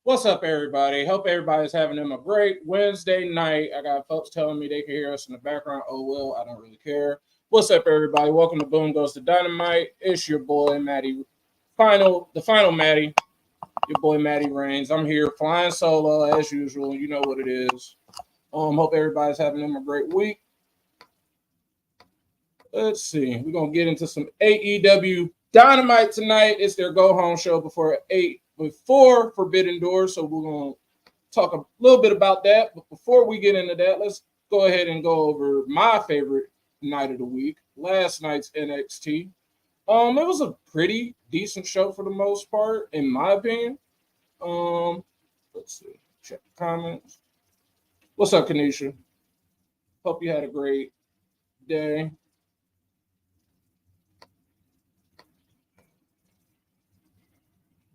What's up, everybody? Hope everybody's having them a great Wednesday night. I got folks telling me they can hear us in the background. Oh, well, I don't really care. What's up, everybody? Welcome to Boom Goes to Dynamite. It's your boy, Matty. The final Matty. Your boy, Matty Reigns. I'm here flying solo, as usual. You know what it is. Hope everybody's having them a great week. Let's see. We're going to get into some AEW Dynamite tonight. It's their go-home show before Forbidden Doors, so we're going to talk a little bit about that. But before we get into that, let's go ahead and go over my favorite night of the week, last night's NXT. It was a pretty decent show for the most part, in my opinion. Let's see. Check the comments. What's up, Kanisha? Hope you had a great day.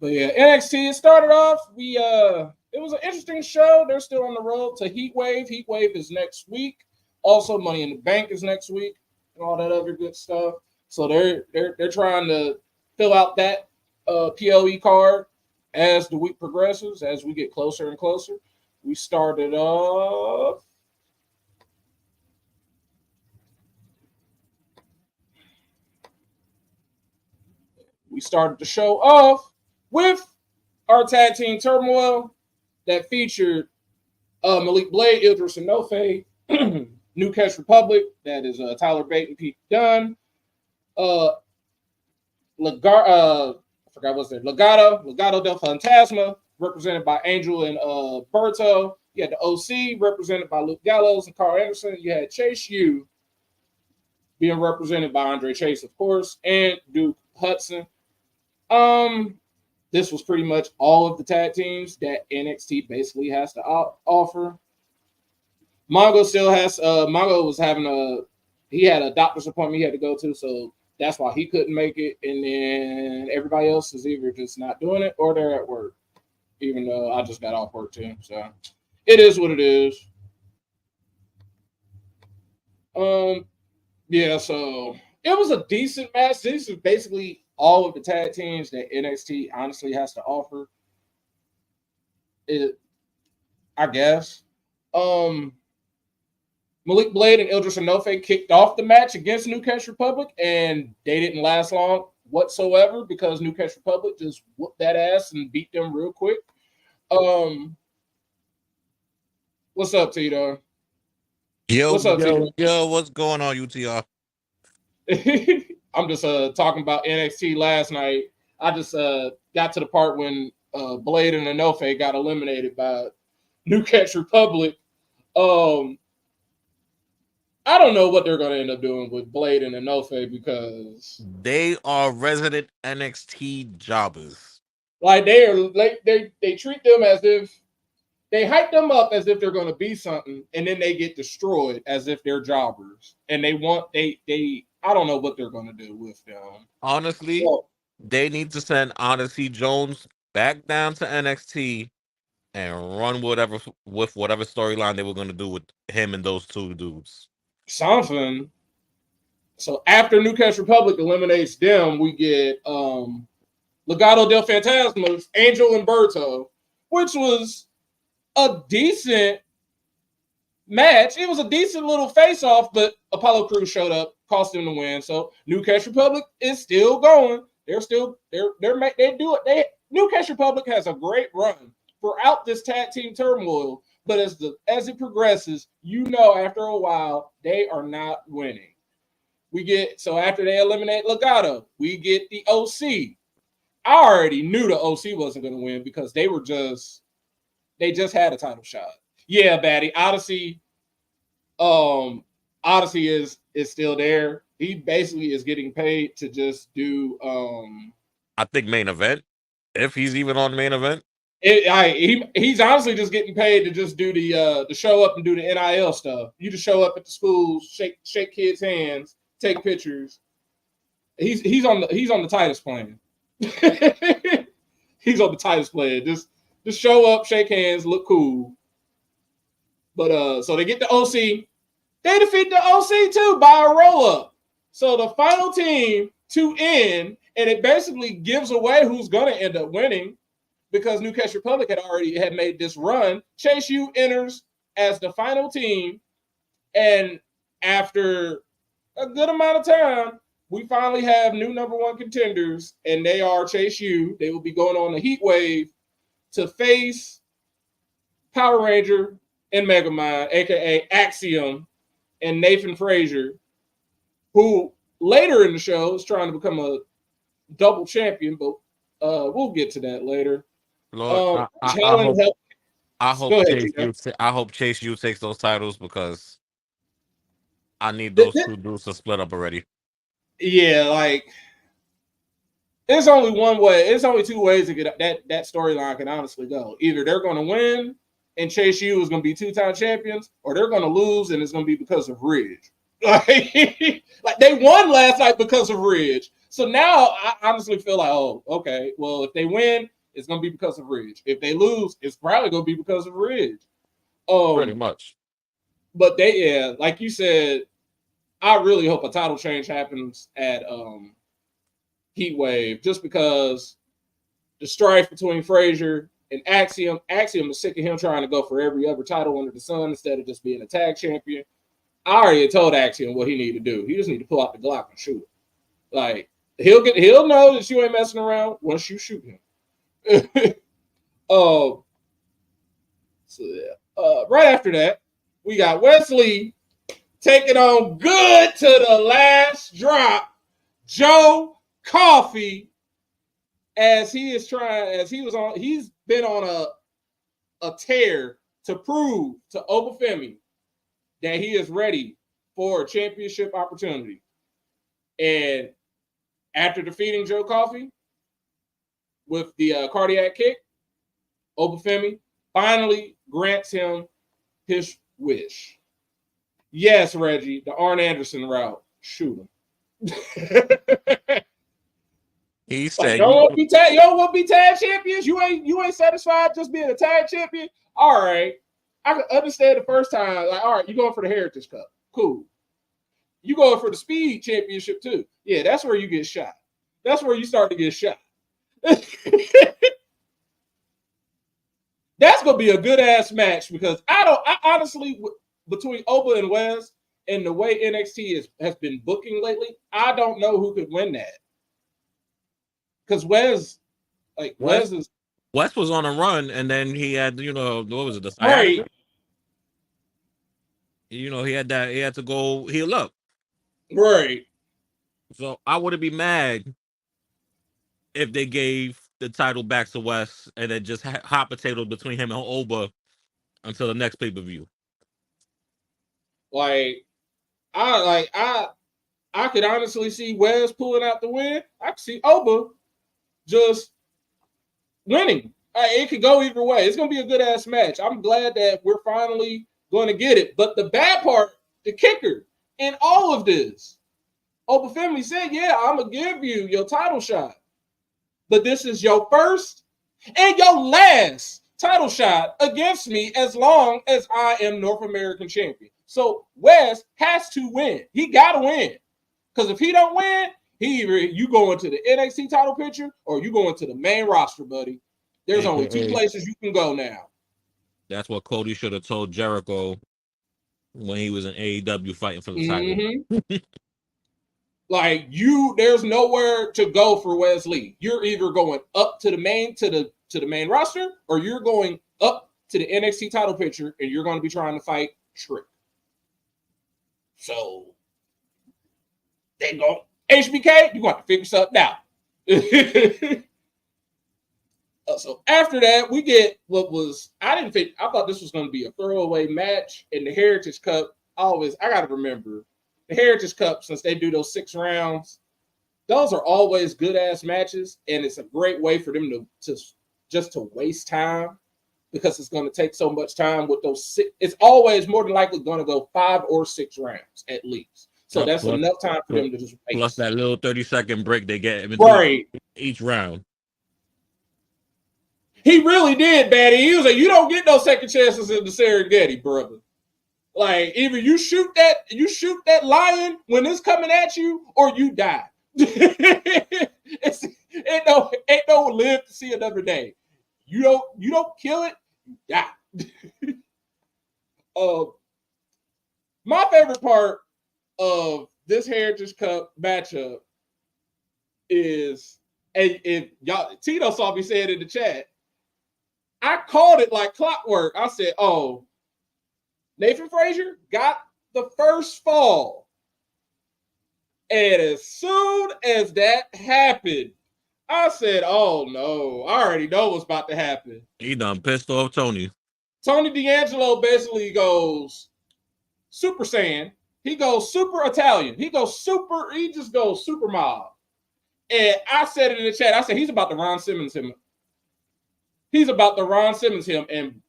But yeah, NXT, it started off. It was an interesting show. They're still on the road to Heat Wave. Heat Wave is next week. Also, Money in the Bank is next week, and all that other good stuff. So they're trying to fill out that PLE card as the week progresses, as we get closer and closer. We started off. We started the show off with our tag team turmoil that featured Malik Blade, Idris Enofe, New Cash Republic, that is Tyler Bate and Pete Dunne, Legado del Fantasma, represented by Angel and Berto. You had the OC, represented by Luke Gallows and Carl Anderson. You had Chase U, being represented by Andre Chase, of course, and Duke Hudson. This was pretty much all of the tag teams that NXT basically has to offer. Mongo still has. Mongo was he had a doctor's appointment he had to go to, so that's why he couldn't make it. And then everybody else is either just not doing it or they're at work. Even though I just got off work too, so it is what it is. Yeah. So it was a decent match. This is basically all of the tag teams that NXT honestly has to offer. I guess. Malik Blade and Idris Enofe kicked off the match against New Cash Republic, and they didn't last long whatsoever because New Cash Republic just whooped that ass and beat them real quick. What's up, Tito? What's up, Tito? What's going on, UTR? I'm just talking about NXT last night. I just got to the part when Blade and Enofe got eliminated by New Cash Republic. I don't know what they're going to end up doing with Blade and Enofe because they are resident NXT jobbers. Like they treat them as if they hype them up as if they're going to be something, and then they get destroyed as if they're jobbers. And I don't know what they're going to do with them. Honestly, they need to send Odyssey Jones back down to NXT and run with whatever storyline they were going to do with him and those two dudes. Something. So after New Cash Republic eliminates them, we get Legado del Fantasma, Angel and Berto, which was a decent match. It was a decent little face-off, but Apollo Crews showed up, cost them the win. So New Cash Republic is still going. New Cash Republic has a great run throughout this tag team turmoil, but as it progresses, after a while they are not winning. So after they eliminate Legado, we get the OC. I already knew the OC wasn't going to win because they just had a title shot. Yeah, Batty. Odyssey is still there. He basically is getting paid to just do I think main event. If he's even on main event. He's honestly just getting paid to just do the show up and do the NIL stuff. You just show up at the schools, shake kids' hands, take pictures. He's on the Titus plan. He's on the Titus plan. Just show up, shake hands, look cool. But so they get the OC. They defeat the OC too by a roll up. So the final team to end, and it basically gives away who's gonna end up winning. because New Cash Republic had made this run. Chase U enters as the final team, and after a good amount of time, we finally have new number one contenders, and they are Chase U. They will be going on the Heat Wave to face Power Ranger and Megamind, aka Axiom, and Nathan Frazier, who later in the show is trying to become a double champion, but we'll get to that later. Lord, I hope Chase U takes those titles because I need those two dudes to split up already. Yeah, like there's only one way. There's only two ways to get that storyline can honestly go. Either they're going to win and Chase U is going to be two-time champions, or they're going to lose and it's going to be because of Ridge. Like they won last night because of Ridge. So now I honestly feel like, oh, okay, well, if they win, it's going to be because of Ridge. If they lose, it's probably going to be because of Ridge. Pretty much. But like you said, I really hope a title change happens at Heat Wave, just because the strife between Frazier and Axiom is sick of him trying to go for every other title under the sun instead of just being a tag champion. I already told Axiom what he need to do. He just need to pull out the Glock and shoot it. Like he'll know that you ain't messing around once you shoot him. Right after that, we got Wesley taking on good to the last drop, Joe Coffey, he's been on a tear to prove to Obafemi that he is ready for a championship opportunity. And after defeating Joe Coffey with the cardiac kick, Obafemi finally grants him his wish. Yes, Reggie, the Arn Anderson route. Shoot him. He said, "You don't want to be tag champions. You ain't satisfied just being a tag champion. All right, I can understand the first time. Like, all right, you going for the Heritage Cup? Cool. You going for the Speed Championship too? Yeah, that's where you get shot. That's where you start to get shot. That's gonna be a good ass match because I honestly, between Oba and Wes and the way NXT has been booking lately, I don't know who could win that. Because Wes was on a run, and then he had, what was it, the right. He had to go heal up. Right. So I wouldn't be mad if they gave the title back to Wes and then just hot potato between him and Oba until the next pay-per-view. I could honestly see Wes pulling out the win. I could see Oba just winning. It could go either way. It's going to be a good ass match. I'm glad that we're finally going to get it. But the bad part, the kicker in all of this, Obafemi said, yeah, I'm going to give you your title shot. But this is your first and your last title shot against me as long as I am North American champion. So Wes has to win. He got to win. Because if he don't win, you go into the NXT title picture or you go into the main roster, buddy. There's only two places you can go now. That's what Cody should have told Jericho when he was in AEW fighting for the title. Like there's nowhere to go for Wesley. You're either going up to the main roster, or you're going up to the NXT title picture, and you're going to be trying to fight Trick. So they go HBK. You got to figure something out. So after that, we get I thought this was going to be a throwaway match in the Heritage Cup. I got to remember the Heritage Cup, since they do those 6 rounds, those are always good ass matches, and it's a great way for them to waste time because it's going to take so much time with those 6. It's always more than likely going to go 5 or 6 rounds at least. So that's enough time for them to just waste. Plus that little 30-second break they get in between each round. He really did, Batty. He was like, you don't get no second chances in the Serengeti, brother. Like, either you shoot that lion when it's coming at you, or you die. Ain't no live to see another day. You don't kill it, you die. My favorite part of this Heritage Cup matchup is, and if y'all, Tito saw me say it in the chat, I called it like clockwork. I said, oh, Nathan Frazier got the first fall. And as soon as that happened, I said, oh no, I already know what's about to happen. He done pissed off Tony. Tony D'Angelo basically goes Super Saiyan. He goes super Italian. He just goes super mob. And I said it in the chat. I said, he's about to Ron Simmons him. He's about to Ron Simmons him. And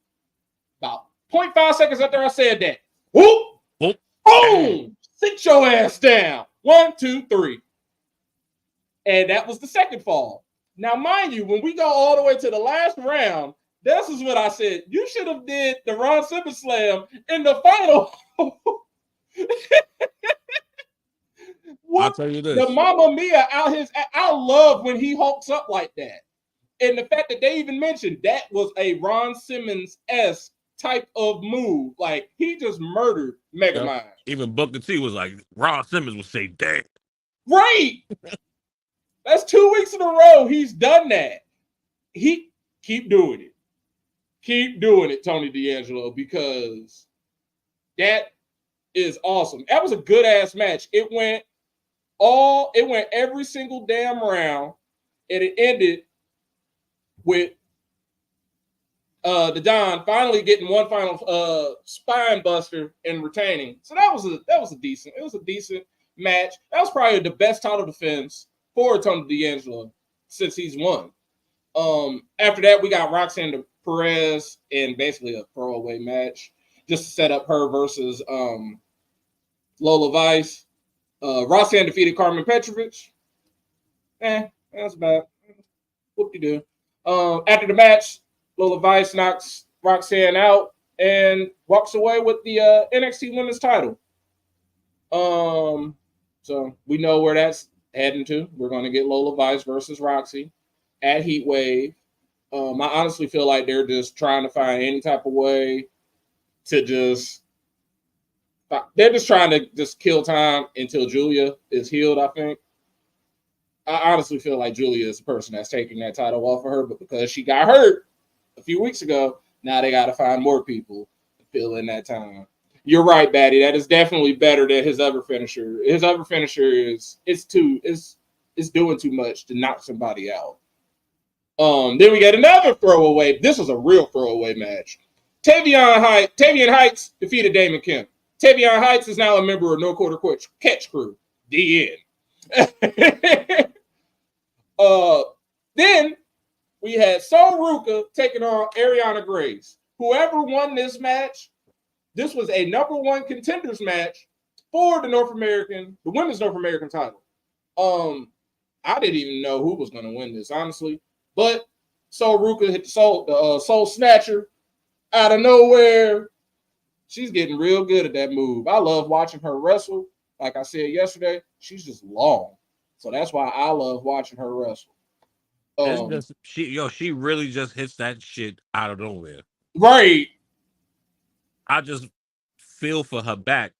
about 0.5 seconds after I said that, whoop, Whoop. boom, sit your ass down. 1, 2, 3. And that was the second fall. Now, mind you, when we go all the way to the last round, this is what I said. You should have did the Ron Simmons slam in the final. I'll tell you this. The Mamma Mia I love when he hulks up like that. And the fact that they even mentioned that was a Ron Simmons-esque type of move. Like, he just murdered Megamind. Even Booker T was like, Ron Simmons would say, damn. Right. That's 2 weeks in a row he's done that. He keep doing it. Keep doing it, Tony D'Angelo, because that is awesome. That was a good ass match. It went every single damn round, and it ended with the Don finally getting one final spine buster and retaining. So that was a decent match. That was probably the best title defense for Tony D'Angelo since he's won. After that, we got Roxanne Perez in basically a throwaway match just to set up her versus Lola Vice. Roxanne defeated Carmen Petrovich. That's bad. Whoop-de-doo. After the match, Lola Vice knocks Roxanne out and walks away with the NXT Women's title. So we know where that's heading to. We're going to get Lola Vice versus Roxy at Heatwave. I honestly feel like they're just trying to find any type of way to they're just trying to just kill time until Julia is healed, I think. I honestly feel like Julia is the person that's taking that title off of her, but because she got hurt a few weeks ago, now they got to find more people to fill in that time. You're right, Batty. That is definitely better than his other finisher. His other finisher is doing too much to knock somebody out. Then we get another throwaway. This was a real throwaway match. Tavion Heights defeated Damon Kemp. Tavion Heights is now a member of No Quarter Catch Crew. The end. Then we had Sol Ruka taking on Ariana Grace. Whoever won this match, this was a number one contenders match for the women's North American title. I didn't even know who was going to win this, honestly. But Sol Ruka hit the Soul Snatcher out of nowhere. She's getting real good at that move. I love watching her wrestle. Like I said yesterday, she's just long. So that's why I love watching her wrestle. She really just hits that shit out of nowhere. Right. I just feel for her back.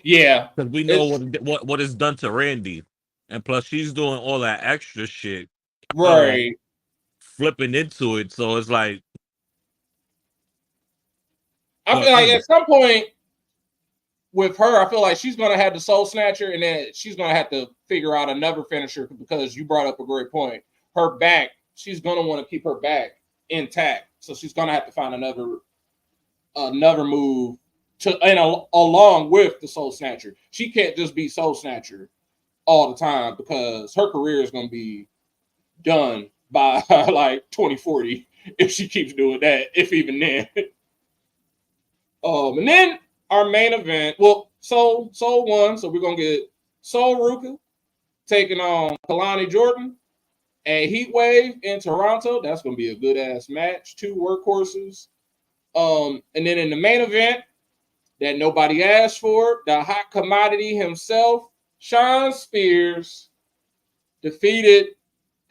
Yeah. Because we know what it's done to Randy. And plus she's doing all that extra shit. Right. Flipping into it. So it's like I feel like at some point with her, I feel like she's going to have the Soul Snatcher, and then she's going to have to figure out another finisher because you brought up a great point. Her back, she's going to want to keep her back intact, so she's going to have to find another move along with the Soul Snatcher. She can't just be Soul Snatcher all the time because her career is going to be done by like 2040 if she keeps doing that, if even then. And then our main event, Soul won, so we're gonna get Sol Ruka taking on Kalani Jordan and Heatwave in Toronto. That's gonna be a good ass match. 2 workhorses. And then in the main event that nobody asked for, the hot commodity himself, Shawn Spears, defeated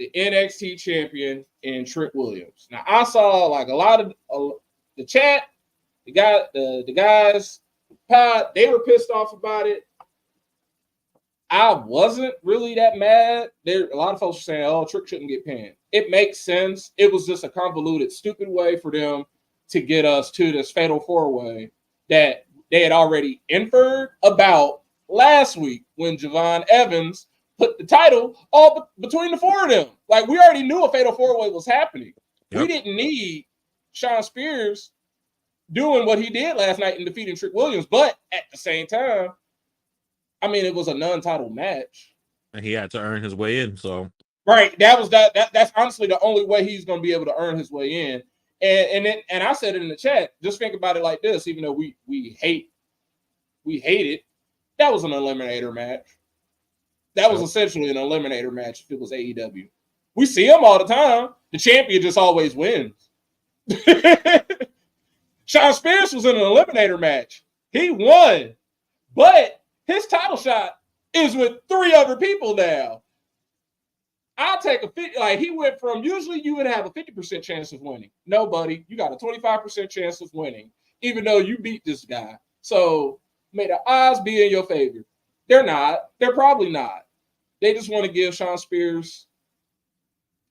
the NXT champion in Trick Williams. Now I saw like a lot of the chat, the guys, they were pissed off about it. I wasn't really that mad. A lot of folks are saying, "Oh, Trick shouldn't get pinned." It makes sense. It was just a convoluted, stupid way for them to get us to this fatal four-way that they had already inferred about last week when Javon Evans put the title all between the four of them. Like, we already knew a fatal four-way was happening. Yep. We didn't need Shawn Spears doing what he did last night in defeating Trick Williams, but at the same time, I mean, it was a non-title match, and he had to earn his way in. So right, that's honestly the only way he's going to be able to earn his way in. And I said it in the chat. Just think about it like this: even though we hate it, that was an eliminator match. That was essentially an eliminator match if it was AEW. We see them all the time. The champion just always wins. Shawn Spears was in an eliminator match. He won, but his title shot is with 3 other people now. I'll take a 50. Like, he went from, usually you would have a 50% chance of winning. No, buddy, you got a 25% chance of winning, even though you beat this guy. So may the odds be in your favor. They're not. They're probably not. They just want to give Shawn Spears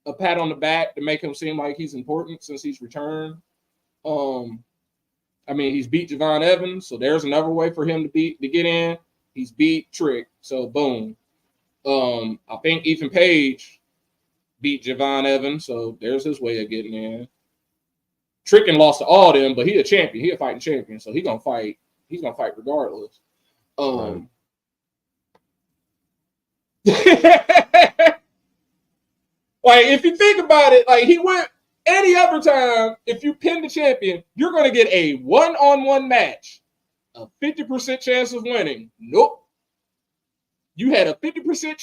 a pat on the back to make him seem like he's important since he's returned. I mean, he's beat Javon Evans, so there's another way for him to get in. He's beat Trick, so boom. I think Ethan Page beat Javon Evans, so there's his way of getting in. Trick and lost to all them, but he a champion. He a fighting champion, so he's gonna fight. He's gonna fight regardless. Right. Like, if you think about it, like, he went any other time, if you pin the champion, you're gonna get a one-on-one match, a 50% chance of winning. Nope. You had a 50%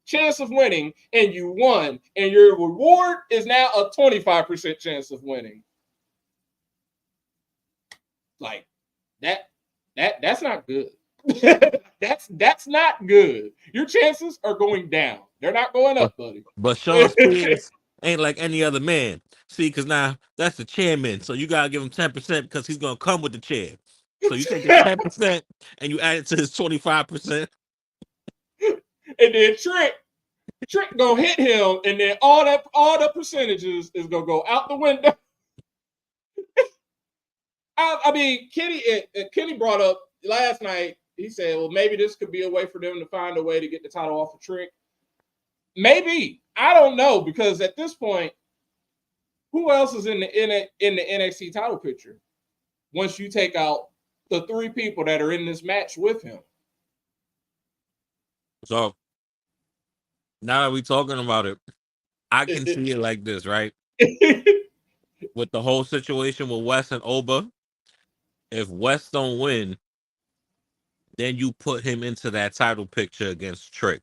chance of winning, and you won, and your reward is now a 25% chance of winning. Like, that's not good. that's not good. Your chances are going down. They're not going up, buddy. But Shawn Spears ain't like any other man. See, because now that's the chairman, so you gotta give him 10% because he's gonna come with the chair. So you take his 10% and you add it to his 25%. And then Trick gonna hit him, and then all the percentages is gonna go out the window. I mean, Kenny brought up last night. He said, "Well, maybe this could be a way for them to find a way to get the title off of Trick." Maybe, I don't know, because at this point, who else is in the NXT title picture? Once you take out the 3 people that are in this match with him. So now that we're talking about it, I can see it like this, right? With the whole situation with West and Oba, if West don't win, then you put him into that title picture against Trick.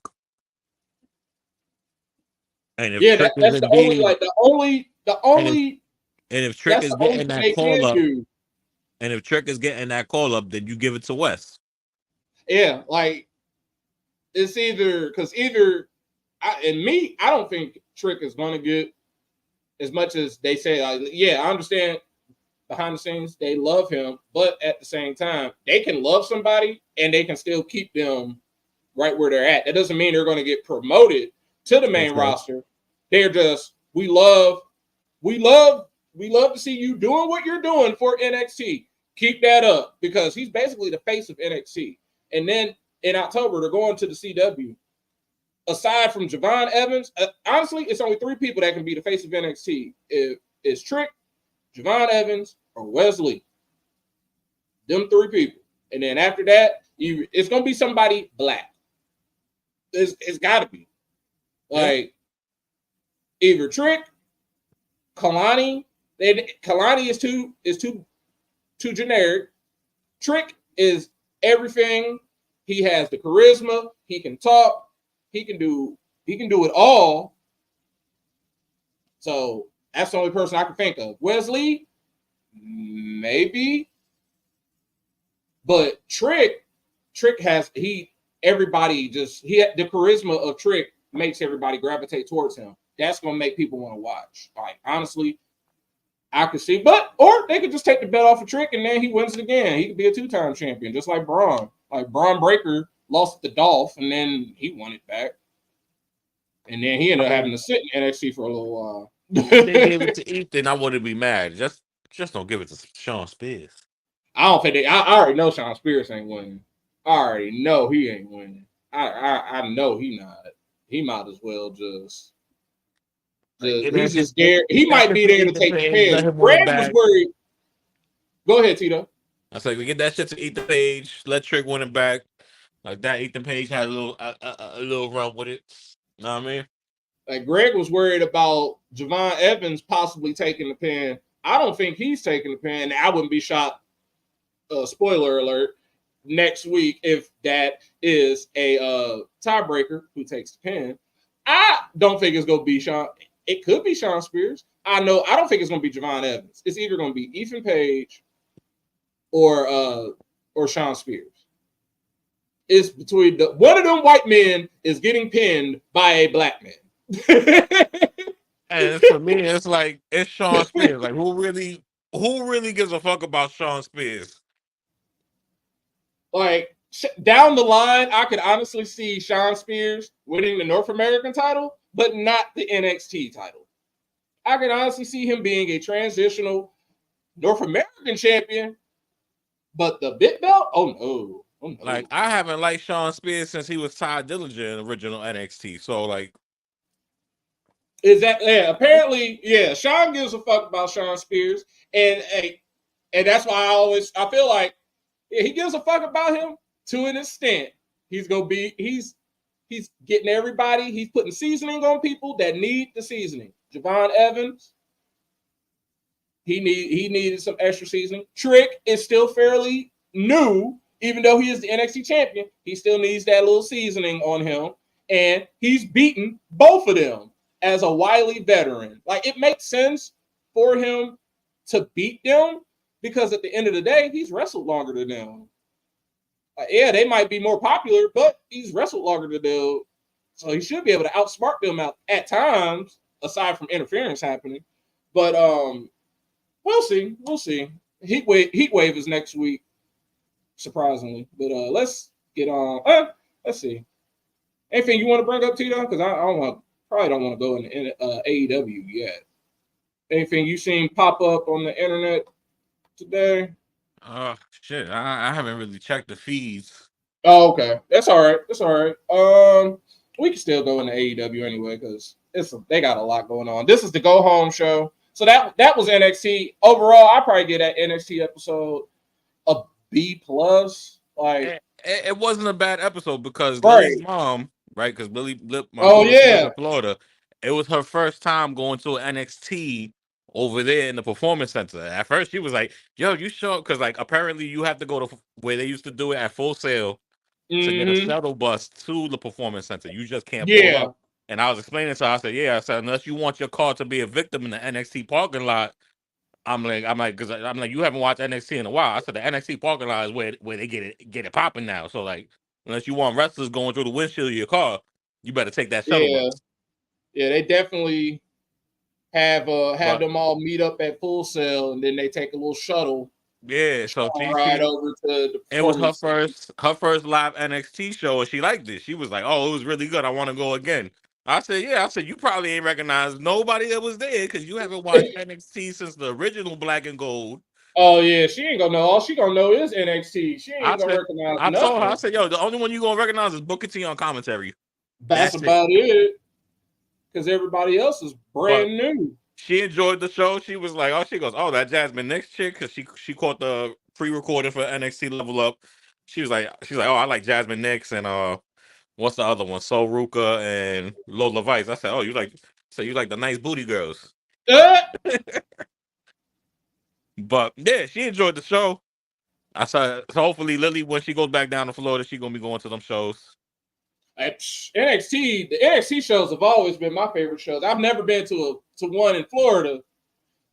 And if Trick that's the only, like, the only. And if Trick is getting that call up, and if Trick is getting that call up, then you give it to West. Yeah, like, it's either I don't think Trick is going to get as much as they say. I understand behind the scenes they love him, but at the same time, they can love somebody and they can still keep them right where they're at. That doesn't mean they're going to get promoted to the main roster. They're just, we love to see you doing what you're doing for NXT. Keep that up, because he's basically the face of NXT. And then in October, they're going to the CW. Aside from Javon Evans, honestly, it's only 3 people that can be the face of NXT. It's Trick, Javon Evans, or Wesley. Them 3 people. And then after that, it's going to be somebody black. It's got to be. Like, either Trick, Kalani. Kalani is too generic. Trick is everything. He has the charisma. He can talk. He can do it all. So that's the only person I can think of. Wesley, maybe. But Trick has the charisma of Trick makes everybody gravitate towards him. that's gonna make people want to watch. Like honestly, I could see, or they could just take the belt off a Trick and then he wins it again. He could be a 2-time champion, just like Braun. Like Braun Breaker lost the Dolph and then he won it back. And then he ended up having to sit in NXT for a little while. If they gave it to Ethan, I wouldn't be mad. Just don't give it to Sean Spears. I don't think I already know Sean Spears ain't winning. I already know he ain't winning. I know he not. He might as well just he's just scared. He might be there to take the pin. Greg was worried. Go ahead, Tito. I said, we get that shit to Ethan Page. Let Trick win it back. Like that, Ethan Page had a little run with it. You know what I mean? Like Greg was worried about Javon Evans possibly taking the pin. I don't think he's taking the pin. I wouldn't be shocked. Spoiler alert. Next week, if that is a tiebreaker who takes the pin, I don't think it's gonna be Sean. It could be Sean Spears. I don't think it's gonna be Javon Evans. It's either gonna be Ethan Page or Sean Spears. It's between one of them white men is getting pinned by a black man. And for me, it's like it's Sean Spears. Like who really gives a fuck about Sean Spears? Like down the line, I could honestly see Sean Spears winning the North American title, but not the NXT title. I could honestly see him being a transitional North American champion, but the big belt, oh no. Like I haven't liked Sean Spears since he was Ty Dillinger in original NXT. So like, is that apparently Sean gives a fuck about Sean Spears, and that's why I feel like he gives a fuck about him to an extent. He's getting everybody. He's putting seasoning on people that need the seasoning. Javon Evans, he needed some extra seasoning. Trick is still fairly new, even though he is the NXT champion. He still needs that little seasoning on him, and he's beaten both of them as a wily veteran. Like it makes sense for him to beat them because at the end of the day, he's wrestled longer than them. They might be more popular, but he's wrestled longer than them. So he should be able to outsmart them out at times, aside from interference happening. But we'll see. Heat wave is next week, surprisingly. But let's get on. Let's see. Anything you want to bring up, Tito? Because I probably don't want to go in AEW yet. Anything you seen pop up on the internet today? Shit. I haven't really checked the feeds. Oh, okay. That's all right. We can still go into AEW anyway because they got a lot going on. This is the go home show. So that was NXT. Overall, I probably get that NXT episode a B+. Like it wasn't a bad episode because Lily's mom, right? Because Lily, my lives in Florida. It was her first time going to an NXT over there in the Performance Center. At first, she was like, "Yo, you sure?" Because like apparently you have to go to where they used to do it at Full Sail to get a shuttle bus to the Performance Center. You just can't pull up. And I was explaining to her, I said, unless you want your car to be a victim in the NXT parking lot, I'm like, you haven't watched NXT in a while. I said the NXT parking lot is where they get it popping now. So like, unless you want wrestlers going through the windshield of your car, you better take that shuttle bus. Yeah, they definitely have them all meet up at Full Sail, and then they take a little shuttle. Yeah, so she ride over to the. It was her first live NXT show, and she liked it. She was like, "Oh, it was really good. I want to go again." I said, "Yeah." I said, "You probably ain't recognized nobody that was there because you haven't watched NXT since the original Black and Gold." Oh yeah, she ain't gonna know. All she gonna know is NXT. She ain't gonna recognize. I told her, I said, "Yo, the only one you gonna recognize is Booker T on commentary." That's about it. Because everybody else is brand new. She enjoyed the show. She was like, "Oh," she goes, "Oh, that Jasmine Nix chick," because she caught the pre-recording for NXT Level Up. She's like, "Oh, I like Jasmine Nix and what's the other one? Sol Ruka and Lola Vice." I said, "Oh, you like the nice booty girls." But yeah, she enjoyed the show. I said, so hopefully Lily, when she goes back down to Florida, she's gonna be going to them shows. NXT, the NXT shows have always been my favorite shows. I've never been to one in Florida,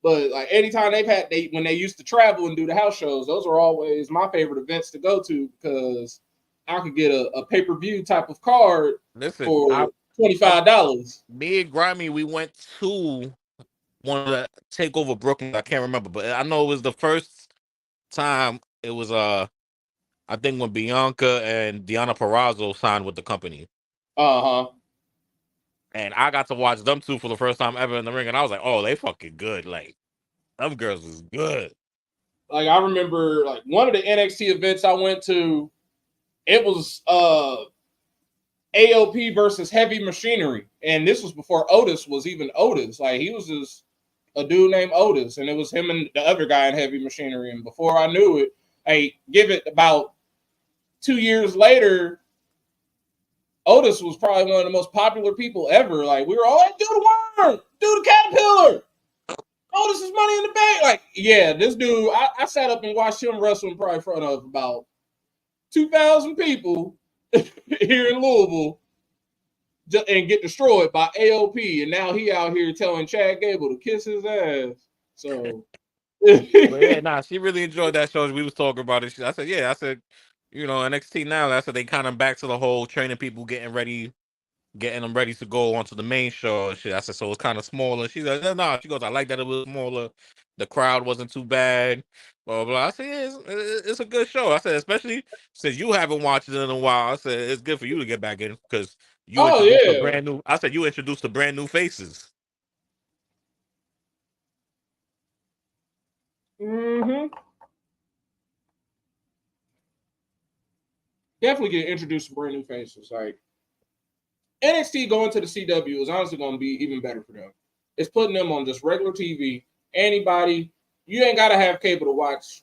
but like anytime when they used to travel and do the house shows, those are always my favorite events to go to because I could get a pay-per-view type of card. Listen, $25. Me and Grimy, we went to one of the Takeover Brooklyn. I can't remember, but I know it was the first time. It was I think when Bianca and Deanna Perrazzo signed with the company. Uh-huh. And I got to watch them two for the first time ever in the ring, and I was like, "Oh, they fucking good! Like, them girls is good." Like I remember, like one of the NXT events I went to, it was AOP versus Heavy Machinery, and this was before Otis was even Otis. Like he was just a dude named Otis, and it was him and the other guy in Heavy Machinery. And before I knew it, I give it about 2 years later, Otis was probably one of the most popular people ever. Like we were all like, "Do the worm, do the caterpillar." Oh, this is Money in the Bank. Like, yeah, this dude, I sat up and watched him wrestle in probably in front of about 2,000 people here in Louisville and get destroyed by AOP. And now he out here telling Chad Gable to kiss his ass. So. But yeah, nah, she really enjoyed that show. We was talking about it. I said, yeah, I said, NXT now, I said they kind of back to the whole training people, getting them ready to go onto the main show and shit. I said, so it's kind of smaller. She's like, no. She goes, I like that it was smaller. The crowd wasn't too bad. Blah, blah, blah. I said, yeah, it's a good show. I said, especially since you haven't watched it in a while. I said, it's good for you to get back in because you Oh, introduced a yeah. brand new. I said, you introduced the brand new faces. Mm-hmm. Definitely get introduced to brand new faces. Like, NXT going to the CW is honestly going to be even better for them. It's putting them on just regular TV. Anybody, you ain't got to have cable to watch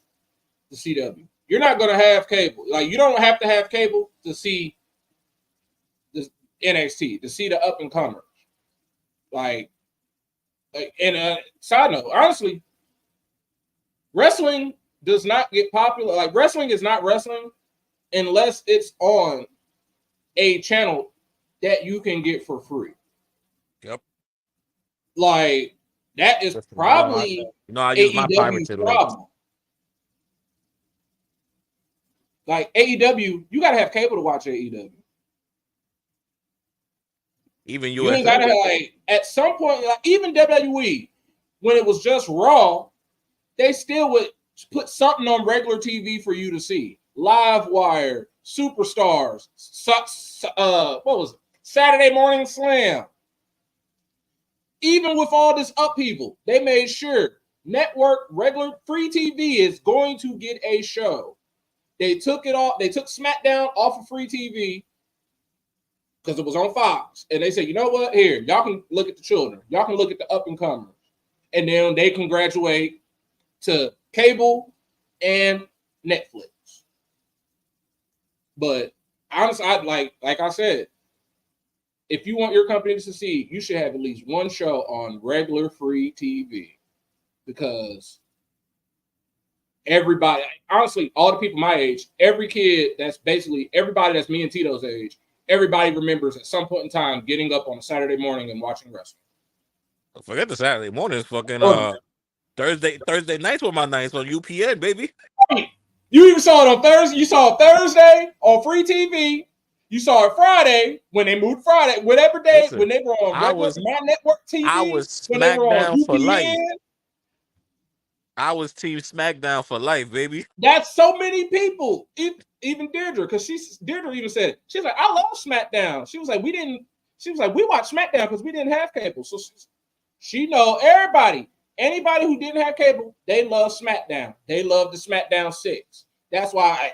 the CW. You're not going to have cable. Like, you don't have to have cable to see the NXT, to see the up and comers. Like, and side note, honestly, wrestling does not get popular. Like, wrestling is not wrestling unless it's on a channel that you can get for free. Yep. Like, that is Listen, probably I use my AEW's pirated links. problem. Like, AEW, you got to have cable to watch AEW. Even You ain't USA. got to have, like, at some point, like, even WWE, when it was just Raw, they still would put something on regular TV for you to see. Live Wire, Superstars, what was it? Saturday Morning Slam. Even with all this upheaval, they made sure network regular free TV is going to get a show. They took it off. They took SmackDown off of free TV because it was on Fox, and they said, "You know what? Here, y'all can look at the children. Y'all can look at the up and comers," and then they can graduate to cable and Netflix. But honestly, like I said, if you want your company to succeed, you should have at least one show on regular free TV because everybody, honestly, all the people my age, every kid that's basically everybody that's me and Tito's age, everybody remembers at some point in time getting up on a Saturday morning and watching wrestling. Forget the Saturday mornings, fucking Oh, Thursday nights were my nights on UPN, baby. you even saw it on Thursday. You saw it Thursday on free TV. You saw it Friday when they moved Friday, whatever day Listen, when they were on regular my network I TV, was when they were on SmackDown for life. UPN. I was Team SmackDown for life, baby. That's so many people. Even Deirdre, because Deirdre even said it. She's like, I love SmackDown. She was like, we watched SmackDown because we didn't have cable. So she know everybody. Anybody who didn't have cable, they love SmackDown. They love the SmackDown 6. That's why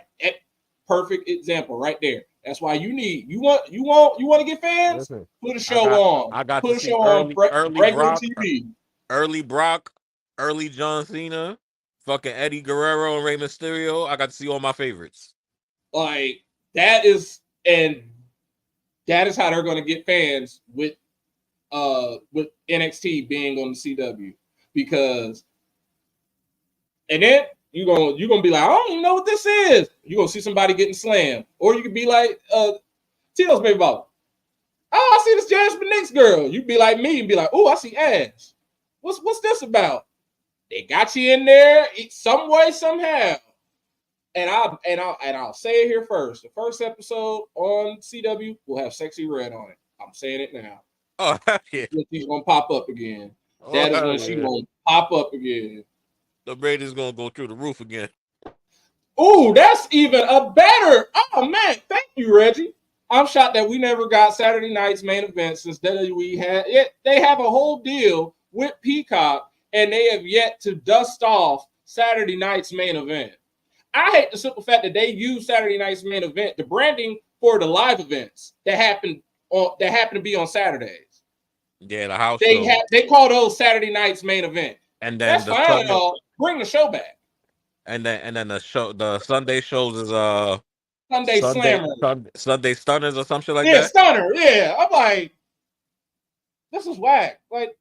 perfect example right there. That's why you want to get fans? Listen, Put a show on. I got Put to a see show on regular Brock, TV. early Brock, early John Cena, fucking Eddie Guerrero and Rey Mysterio. I got to see all my favorites. Like that is how they're going to get fans with NXT being on the CW, because and then you're gonna be like, I don't even know what this is. You're gonna see somebody getting slammed, or you could be like Tito's baby ball. Oh, I see this Jasmine Nix girl. You'd be like me and be like, oh, I see ass. What's this about? They got you in there some way, somehow. And I'll say it here first. The first episode on CW will have Sexy Red on it. I'm saying it now. Oh, yeah. She's gonna pop up again. Oh, That is when she's gonna pop up again. The Raiders gonna go through the roof again. Ooh, that's even a better. Oh man, thank you, Reggie. I'm shocked that we never got Saturday night's main event since WWE had it. They have a whole deal with Peacock, and they have yet to dust off Saturday night's main event. I hate the simple fact that they use Saturday night's main event, the branding for the live events that happen to be on Saturdays. Yeah, the house show. They call those Saturday night's main event. And then that's fine and all. Bring the show back. And then the Sunday shows is Sunday Stunners or something like that. Yeah, Stunner. Yeah, I'm like, this is whack. Like,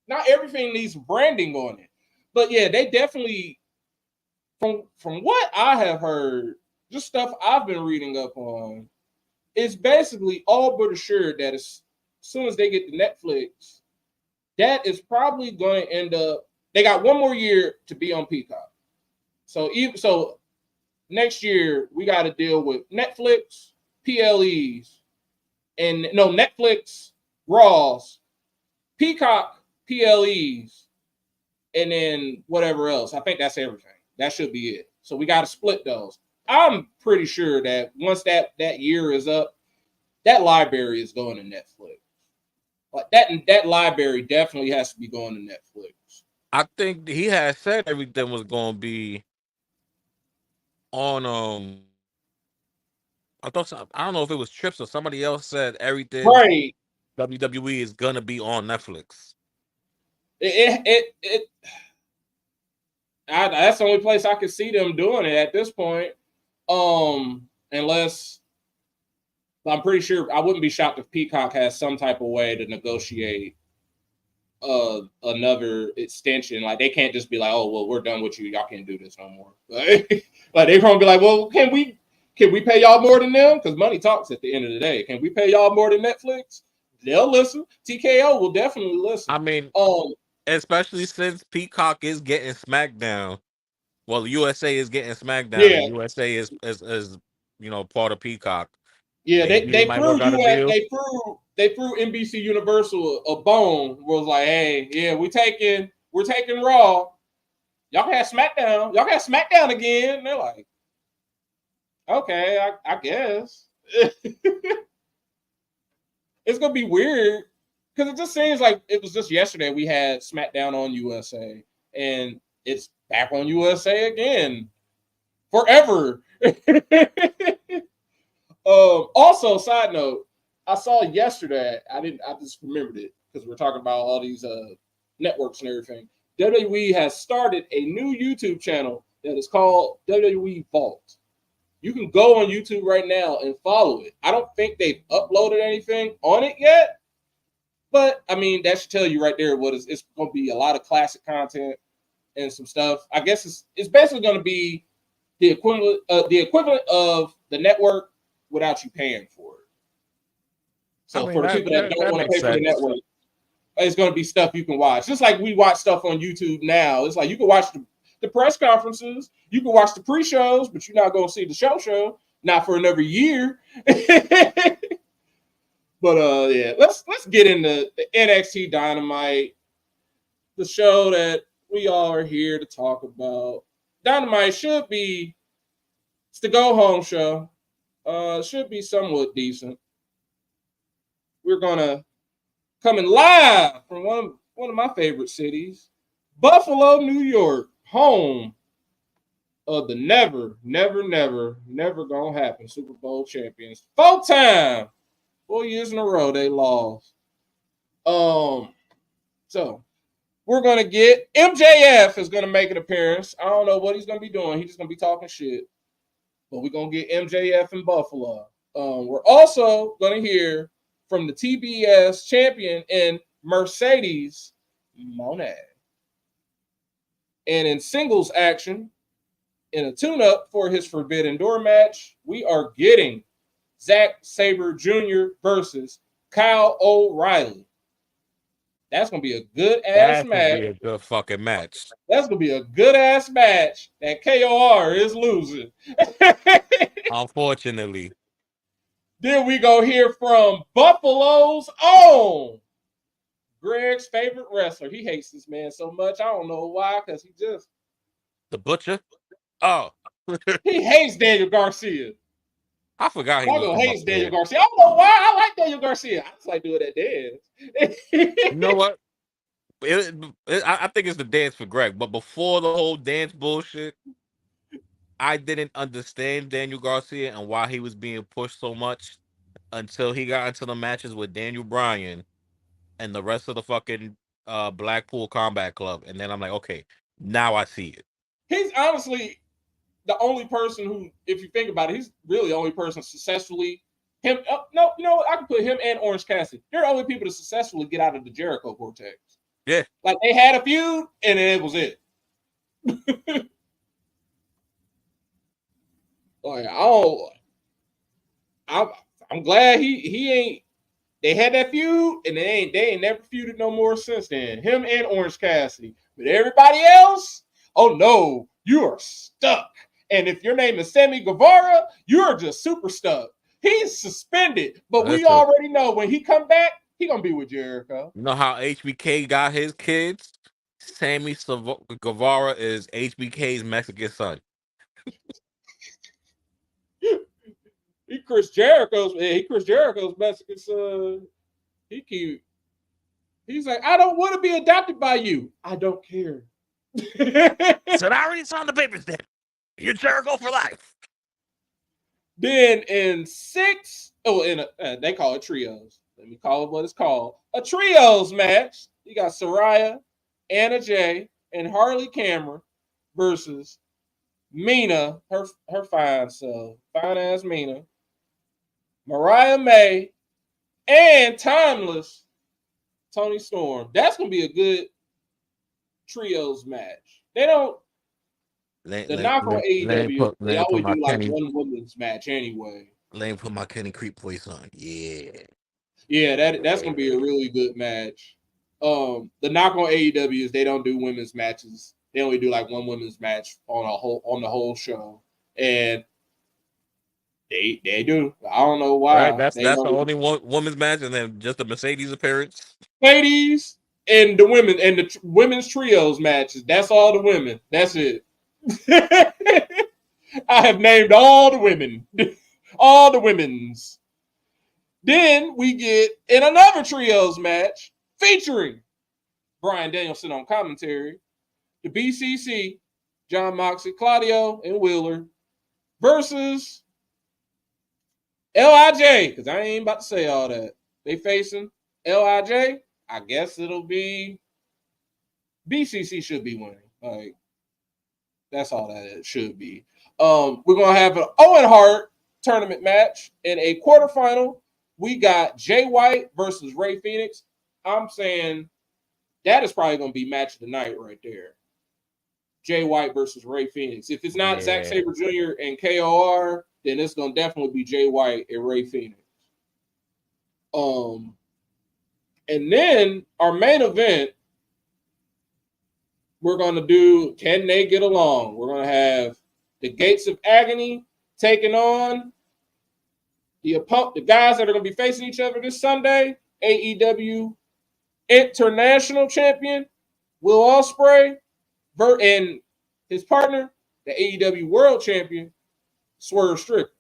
not everything needs branding on it, but yeah, they definitely. From what I have heard, just stuff I've been reading up on, it's basically all but assured that as soon as they get to Netflix, that is probably going to end up. They got one more year to be on Peacock. So next year we got to deal with Netflix, PLEs, and Netflix, Raws, Peacock, PLEs, and then whatever else. I think that's everything. That should be it. So we got to split those. I'm pretty sure that once that year is up, that library is going to Netflix. Like that library definitely has to be going to Netflix. I think he had said everything was going to be on I don't know if it was Trips or somebody else said everything. Right. WWE is gonna be on Netflix. That's the only place I can see them doing it at this point. Unless I'm pretty sure I wouldn't be shocked if Peacock has some type of way to negotiate another extension. Like they can't just be like, oh well, we're done with you. Y'all can't do this no more. Like they're gonna be like, well, can we pay y'all more than them? Because money talks at the end of the day. Can we pay y'all more than Netflix? They'll listen. TKO will definitely listen. I mean, especially since Peacock is getting SmackDown. Well, USA is getting SmackDown. Yeah. And USA is part of Peacock. Yeah, they threw NBC Universal a bone. Was like, hey, yeah, we're taking Raw. Y'all can have SmackDown. Y'all can have SmackDown again. And they're like, okay, I guess. It's gonna be weird because it just seems like it was just yesterday we had SmackDown on USA, and it's back on USA again forever. Also, side note, I saw yesterday. I just remembered it because we're talking about all these networks and everything. WWE has started a new YouTube channel that is called WWE Vault. You can go on YouTube right now and follow it. I don't think they've uploaded anything on it yet, but I mean that should tell you right there what it's going to be a lot of classic content and some stuff. I guess it's basically going to be the equivalent of the network without you paying for it. So for the people that don't want to pay for the network, it's going to be stuff you can watch. Just like we watch stuff on YouTube now. It's like you can watch the press conferences, you can watch the pre-shows, but you're not going to see the show, not for another year. But yeah, let's get into the NXT Dynamite, the show that we all are here to talk about. Dynamite should be, it's the go-home show. Should be somewhat decent. We're gonna coming live from one of my favorite cities, Buffalo, New York, home of the never gonna happen Super Bowl champions. 4 years in a row they lost. So we're gonna get MJF is gonna make an appearance. I don't know what he's gonna be doing. He's just gonna be talking shit. But we're gonna get MJF in Buffalo. We're also gonna hear from the TBS champion in Mercedes Moné. And in singles action, in a tune-up for his Forbidden Door match, we are getting Zack Sabre Jr. versus Kyle O'Reilly. That's going to be a good-ass match. That's going to be a good fucking match. That's going to be a good-ass match that KOR is losing. Unfortunately. Then we go hear from Buffalo's own Greg's favorite wrestler. He hates this man so much. I don't know why, because The Butcher. Oh, he hates Daniel Garcia. I forgot he was Mongo from up hates Daniel there. Garcia. I don't know why. I like Daniel Garcia. I just like doing that dance. You know what? I think it's the dance for Greg, but before the whole dance bullshit, I didn't understand Daniel Garcia and why he was being pushed so much until he got into the matches with Daniel Bryan and the rest of the fucking Blackpool Combat Club, and then I'm like, okay, now I see it. He's honestly the only person who, if you think about it, he's really the only person successfully. Him, no, you know what? I can put him and Orange Cassidy. They're the only people to successfully get out of the Jericho vortex. Yeah, Like they had a feud, and then it was it. Like I'm glad he ain't. They had that feud, and they ain't never feuded no more since then. Him and Orange Cassidy, but everybody else, oh no, you are stuck. And if your name is Sammy Guevara, you're just super stuck. He's suspended, but we listen. already know when he come back, he gonna be with Jericho. You know how HBK got his kids? Guevara is HBK's Mexican son. Chris Jericho's Mexican son. He's like, I don't want to be adopted by you. I don't care. Said I already signed the papers then. You're Jericho for life. Then in they call it trios. Let me call it what it's called. A trios match. You got Saraya, Anna Jay, and Harley Cameron versus Mina, her fine self, fine ass Mina, Mariah May, and Timeless Tony Storm. That's gonna be a good trios match. They don't. The knock on AEW, they Let always my do like Kenny. one women's match anyway. Let me put my Kenny Creep voice on. Yeah. Yeah, that's gonna be a really good match. The knock on AEW is they don't do women's matches. They only do like one women's match on the whole show, and they do. I don't know Right. why. That's They the only only woman's match, and then just the Mercedes appearance. ladies and the women and the women's trios matches. That's all the women. That's it. I have named all the women, all the women's. Then we get in another trios match featuring Brian Danielson on commentary, the BCC, John Moxley, Claudio, and Wheeler versus LIJ, because I ain't about to say all that. They facing LIJ. I guess it'll be BCC should be winning. Like, that's all that it should be. We're going to have an Owen Hart tournament match in a quarterfinal. We got Jay White versus Ray Phoenix. I'm saying that is probably going to be match of the night right there. Jay White versus Ray Phoenix. If it's not Zack Sabre Jr. and KOR, then it's going to definitely be Jay White and Ray Phoenix. And then our main event, we're going to do Can They Get Along? We're going to have the Gates of Agony taking on the guys that are going to be facing each other this Sunday. AEW International Champion Will Ospreay and his partner, the AEW World Champion Swerve Strickland.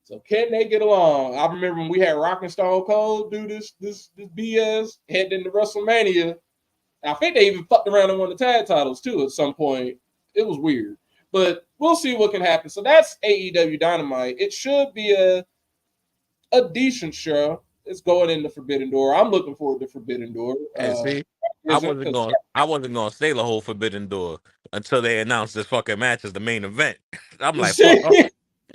So can they get along? I remember when we had Rock and Stone Cold do this BS heading into WrestleMania. I think they even fucked around and won the tag titles too at some point. It was weird, but we'll see what can happen. So that's AEW Dynamite. It should be a decent show. It's going into Forbidden Door. I'm looking forward to Forbidden Door. And see, I wasn't gonna say the whole Forbidden Door until they announced this fucking match as the main event. I'm like, fuck,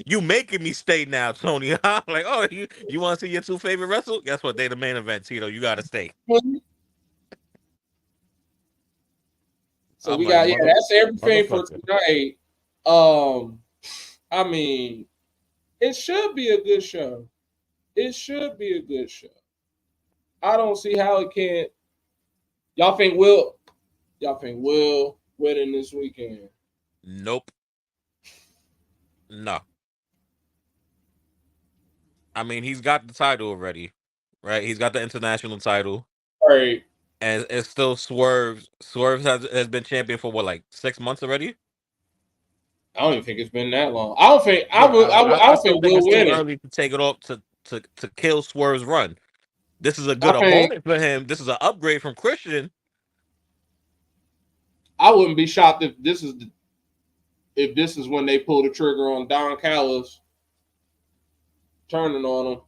you making me stay now, Tony. I'm like, oh, you want to see your two favorite wrestle? Guess what? They the main event, Tito. You got to stay. So we got that's everything for tonight. I mean, it should be a good show. It should be a good show. I don't see how it can't. Y'all think Will winning this weekend? Nope. No. I mean, he's got the title already, right? He's got the international title, Right. and it's still Swerve. Swerve has been champion for what, like 6 months already? I don't even think it's been that long. I don't think I Yeah, would. I I don't still think think we'll it's too win it. early to take it off to kill Swerve's run. This is a I good think opponent for him. This is an upgrade from Christian. I wouldn't be shocked if this is when they pull the trigger on Don Callis turning on him.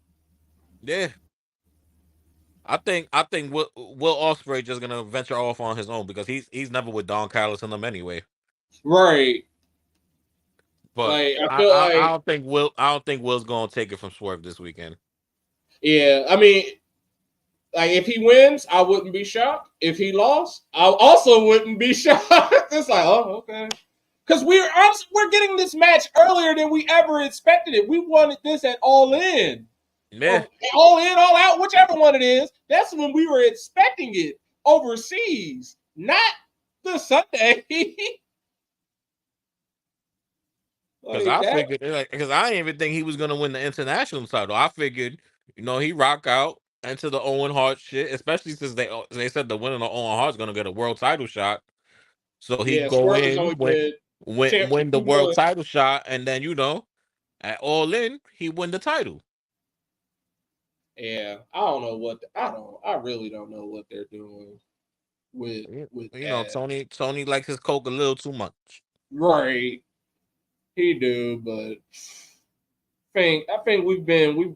Yeah, I think Will Ospreay just gonna venture off on his own because he's never with Don Callis in them anyway. Right. But Like I feel I like, don't think Will's gonna take it from Swerve this weekend. yeah. I mean, like if he wins, I wouldn't be shocked. If he lost, I also wouldn't be shocked. It's like, oh, okay. Because we're getting this match earlier than we ever expected it. We wanted this at All In Yeah, or All In, All Out, whichever one it is. That's when we were expecting it overseas, not the Sunday. because Like I that. figured because I didn't even think he was gonna win the international title. I figured he rock out into the Owen Hart shit, especially since they said the winner of Owen Hart's gonna get a world title shot. So he Yeah, go Swerve has only in, been champ for win the 2 world months. title shot, and then at All In he win the title. Yeah, I don't know what I really don't know what they're doing with that. Tony likes his coke a little too much. Right, he do, but I think we've been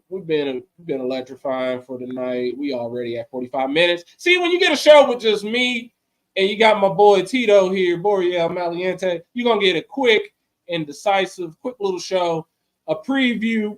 electrifying for the night. We already at 45 minutes. See, when you get a show with just me and you got my boy Tito here, Boreal Maliente, you're gonna get a quick and decisive, quick little show, a preview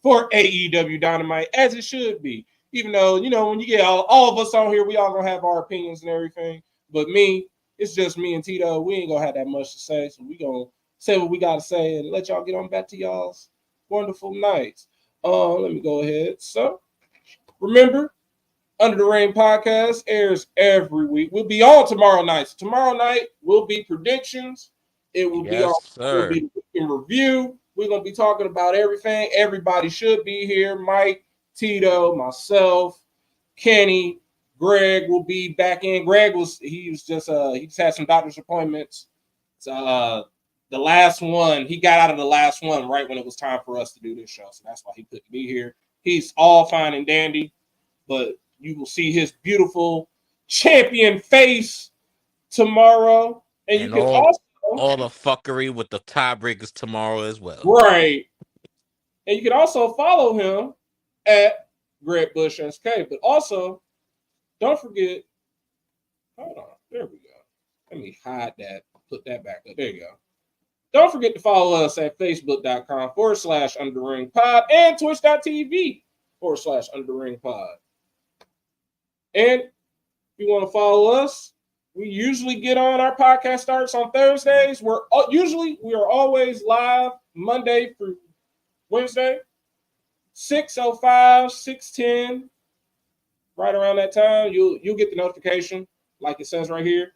for AEW Dynamite, as it should be. Even though, when you get all of us on here, we all gonna have our opinions and everything. But me, it's just me and Tito. We ain't gonna have that much to say. So we gonna say what we gotta say and let y'all get on back to y'all's wonderful nights. Let me go ahead. So remember, Under the Rain podcast airs every week. We'll be on tomorrow night. So tomorrow night will be predictions. It will be Yes, on. Will sir. be in review. We're gonna be talking about everything. Everybody should be here. Mike, Tito, myself, Kenny, Greg will be back in. He just had some doctor's appointments. So the last one, he got out of the last one right when it was time for us to do this show. So that's why he couldn't be here. He's all fine and dandy, but you will see his beautiful champion face tomorrow. And you And can also, all the fuckery with the tiebreakers tomorrow as well. right. And you can also follow him at Greg Bush SK. But also, don't forget, hold on, there we go. Let me hide that, put that back up. There you go. Don't forget to follow us at facebook.com/underringpod and twitch.tv/underringpod. And if you want to follow us, we usually get on. Our podcast starts on Thursdays. We are always live Monday through Wednesday, 6:05, 6:10, right around that time. You'll get the notification, like it says right here.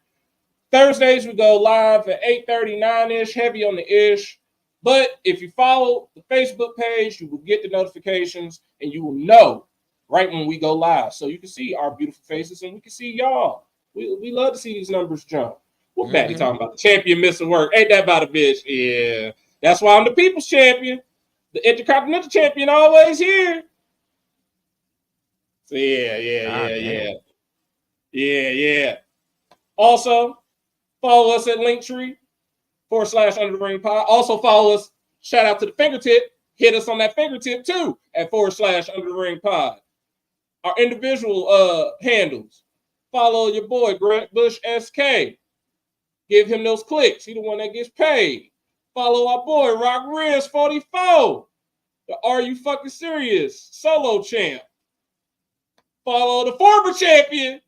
Thursdays we go live at 8:30, 9-ish, heavy on the ish. But if you follow the Facebook page, you will get the notifications and you will know right when we go live. So you can see our beautiful faces and we can see y'all. We love to see these numbers jump. What Batty talking about? The champion missing work. Ain't that about a bitch? Yeah. That's why I'm the people's champion. The Intercontinental champion always here. So God damn. yeah. Also, follow us at Linktree/Under the Ring Pod. Also follow us. Shout out to the fingertip. Hit us on that fingertip too at /Under the Ring Pod. Our individual handles. Follow your boy Grant Bush SK. Give him those clicks. He the one that gets paid. Follow our boy Rock Riz 44. The Are You Fucking Serious solo champ. Follow the former champion,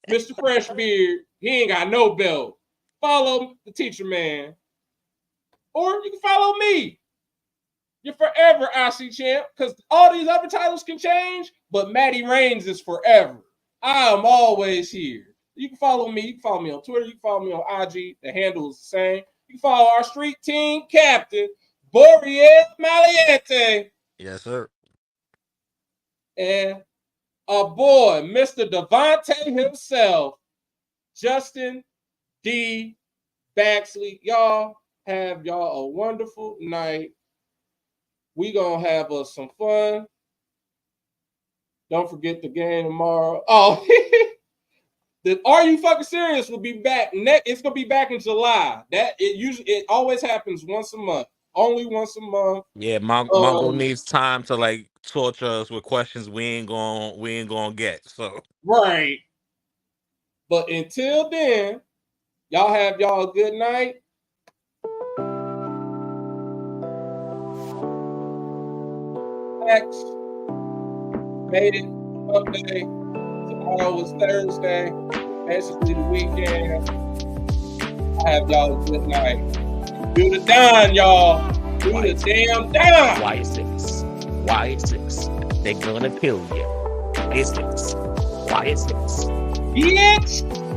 Mr. Freshbeard. He ain't got no belt. Follow the teacher man. Or you can follow me. You're forever IC champ because all these other titles can change, but Matty Reigns is forever. I am always here. You can follow me. You can follow me on Twitter. You can follow me on IG. The handle is the same. You can follow our street team captain, Boreal Maliente. Yes, sir. And our boy, Mr. Devontae himself, Justin D. Baxley. Y'all have y'all a wonderful night. We gonna have us some fun. Don't forget the game tomorrow. Oh, the Are You Fucking Serious will be back next. It's gonna be back in July. It always happens once a month. Only once a month. Yeah, Mongo needs time to like torture us with questions we ain't gonna get. So right. But until then, y'all have y'all a good night. Next, made it Monday. Tomorrow was Thursday. Basically the weekend. I have y'all a good night. Do the done, y'all. Do the damn done. Why is this? Why is this? They're gonna kill you. Is this? Why is this? Bitch.